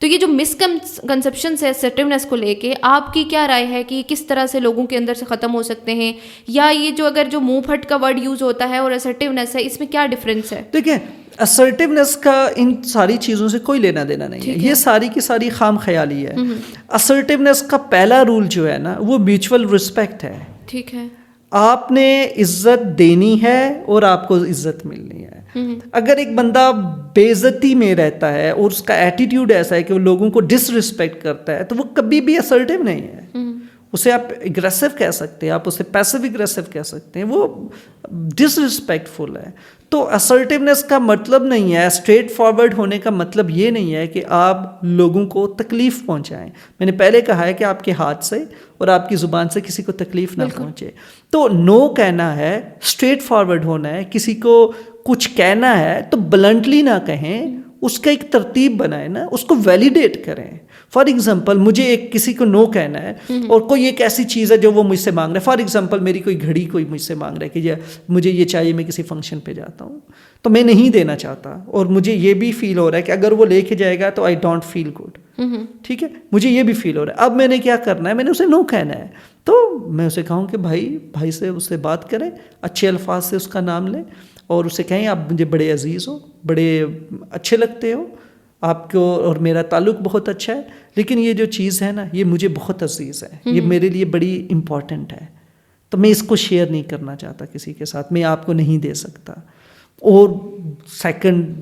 تو یہ جو مسکنسیپشنس ہے assertiveness کو لے کے، آپ کی کیا رائے ہے کہ کس طرح سے لوگوں کے اندر سے ختم ہو سکتے ہیں، یا یہ جو اگر جو منہ پھٹ کا ورڈ یوز ہوتا ہے اور assertiveness ہے، اس میں کیا ڈفرینس ہے؟ دیکھیں assertiveness کا ان ساری چیزوں سے کوئی لینا دینا نہیں ہے، یہ ساری کی ساری خام خیالی ہے. assertiveness کا پہلا رول جو ہے نا وہ میوچول رسپیکٹ ہے. ٹھیک ہے، آپ نے عزت دینی ہے اور آپ کو عزت ملنی ہے. اگر ایک بندہ بے عزتی میں رہتا ہے اور اس کا ایٹیٹیوڈ ایسا ہے کہ وہ لوگوں کو ڈس رسپیکٹ کرتا ہے تو وہ کبھی بھی assertive نہیں ہے. اسے آپ اگریسو کہہ سکتے ہیں، آپ اسے پیسو اگریسو کہہ سکتے ہیں، وہ ڈس رسپیکٹفل ہے. تو assertiveness کا مطلب نہیں ہے، اسٹریٹ فارورڈ ہونے کا مطلب یہ نہیں ہے کہ آپ لوگوں کو تکلیف پہنچائیں. میں نے پہلے کہا ہے کہ آپ کے ہاتھ سے اور آپ کی زبان سے کسی کو تکلیف نہ پہنچے. تو نو کہنا ہے، اسٹریٹ فارورڈ ہونا ہے. کسی کو کچھ کہنا ہے تو بلنٹلی نہ کہیں، اس کا ایک ترتیب بنائیں نا، اس کو ویلیڈیٹ کریں. فار ایگزامپل مجھے ایک کسی کو نو کہنا ہے اور کوئی ایک ایسی چیز ہے جو وہ مجھ سے مانگ رہا ہے. فار ایگزامپل میری کوئی گھڑی کوئی مجھ سے مانگ رہا ہے کہ مجھے یہ چاہیے، میں کسی فنکشن پہ جاتا ہوں تو میں نہیں دینا چاہتا، اور مجھے یہ بھی فیل ہو رہا ہے کہ اگر وہ لے کے جائے گا تو آئی ڈونٹ فیل گڈ. ٹھیک ہے، مجھے یہ بھی فیل ہو رہا ہے. اب میں نے کیا کرنا ہے، میں نے اسے نو کہنا ہے. تو میں اسے کہوں کہ بھائی سے اس سے بات کریں، اچھے الفاظ سے اس کا نام لیں اور اسے کہیں آپ مجھے بڑے عزیز ہو، بڑے اچھے لگتے ہو، آپ کو اور میرا تعلق بہت اچھا ہے، لیکن یہ جو چیز ہے نا یہ مجھے بہت عزیز ہے، یہ میرے لیے بڑی امپورٹنٹ ہے، تو میں اس کو شیئر نہیں کرنا چاہتا کسی کے ساتھ، میں آپ کو نہیں دے سکتا. اور سیکنڈ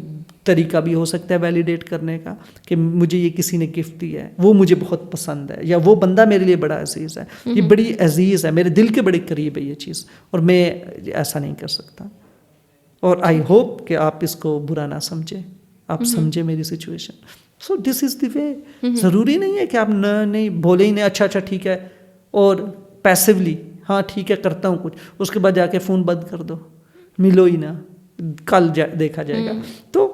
طریقہ بھی ہو سکتا ہے ویلیڈیٹ کرنے کا کہ مجھے یہ کسی نے گفٹ دیا ہے، وہ مجھے بہت پسند ہے، یا وہ بندہ میرے لیے بڑا عزیز ہے، یہ بڑی عزیز ہے، میرے دل کے بڑے قریب ہے یہ چیز، اور میں ایسا نہیں کر سکتا. اور آئی ہوپ کہ آپ اس کو برا نہ سمجھیں، آپ سمجھیں میری سچویشن. سو دس از دی وے. ضروری نہیں ہے کہ آپ نہیں بولے ہی نہیں، اچھا ٹھیک ہے، اور پیسیولی ہاں ٹھیک ہے کرتا ہوں کچھ، اس کے بعد جا کے فون بند کر دو، ملو ہی نہ، کل دیکھا جائے گا. تو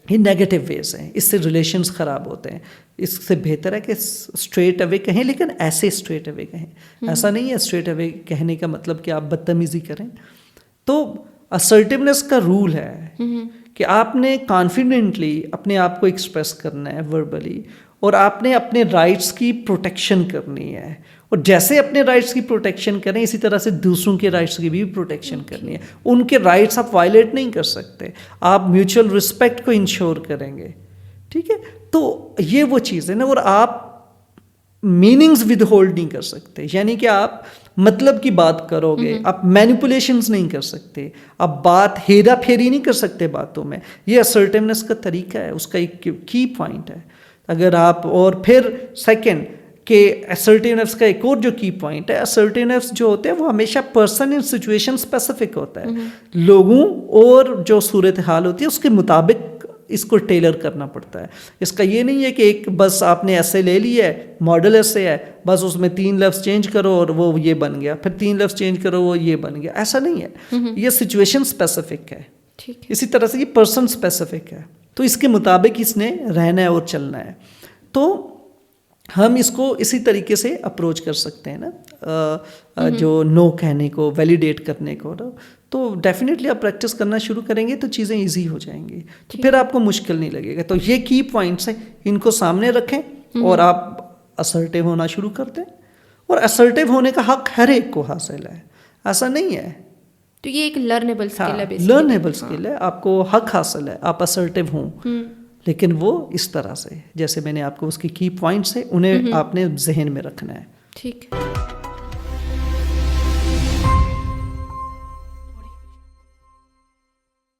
یہ نیگیٹو ویز ہیں، اس سے ریلیشنز خراب ہوتے ہیں. اس سے بہتر ہے کہ اسٹریٹ اوے کہیں، لیکن ایسے اسٹریٹ اوے کہیں. ایسا نہیں ہے اسٹریٹ اوے کہنے کا مطلب کہ آپ بدتمیزی کریں. تو assertiveness کا رول ہے کہ آپ نے کانفیڈنٹلی اپنے آپ کو ایکسپریس کرنا ہے وربلی، اور آپ نے اپنے رائٹس کی پروٹیکشن کرنی ہے. اور جیسے اپنے رائٹس کی پروٹیکشن کریں اسی طرح سے دوسروں کے رائٹس کی بھی پروٹیکشن کرنی ہے. ان کے رائٹس آپ وائلیٹ نہیں کر سکتے، آپ میوچل رسپیکٹ کو انشور کریں گے. ٹھیک ہے، تو یہ وہ چیز ہے نا. اور آپ میننگز ود ہولڈ نہیں کر سکتے، یعنی کہ آپ مطلب کی بات کرو گے، آپ مینیپولیشنز نہیں کر سکتے، آپ بات ہیرا پھیری نہیں کر سکتے باتوں میں. یہ assertiveness کا طریقہ ہے، اس کا ایک کی پوائنٹ ہے. اگر آپ، اور پھر سیکنڈ کہ assertiveness کا ایک اور جو کی پوائنٹ ہے، assertiveness جو ہوتا ہے وہ ہمیشہ پرسن ان سچویشن اسپیسیفک ہوتا ہے. لوگوں اور جو صورتحال ہوتی ہے اس کے مطابق اس کو ٹیلر کرنا پڑتا ہے. اس کا یہ نہیں ہے کہ ایک بس آپ نے ایسے لے لی ہے، ماڈل ایسے ہے، بس اس میں 3 لفظ چینج کرو اور وہ یہ بن گیا، پھر 3 لفظ چینج کرو وہ یہ بن گیا. ایسا نہیں ہے، یہ سچویشن اسپیسیفک ہے. اسی طرح سے یہ پرسن اسپیسیفک ہے، تو اس کے مطابق اس نے رہنا ہے اور چلنا ہے. تو ہم اس کو اسی طریقے سے اپروچ کر سکتے ہیں نا، جو نو کہنے کو ویلیڈیٹ کرنے کو. تو ڈیفینیٹلی آپ پریکٹس کرنا شروع کریں گے تو چیزیں ایزی ہو جائیں گی، تو پھر آپ کو مشکل نہیں لگے گا. تو یہ کی پوائنٹس ہیں، ان کو سامنے رکھیں اور آپ assertive ہونا شروع کر دیں. اور assertive ہونے کا حق ہر ایک کو حاصل ہے، ایسا نہیں ہے. تو یہ ایک لرنیبل اسکل ہے، لرنیبل اسکل ہے، آپ کو حق حاصل ہے، آپ assertive ہوں. لیکن وہ اس طرح سے جیسے میں نے آپ کو اس کی پوائنٹس ہیں انہیں آپ نے ذہن میں رکھنا ہے. ٹھیک ہے.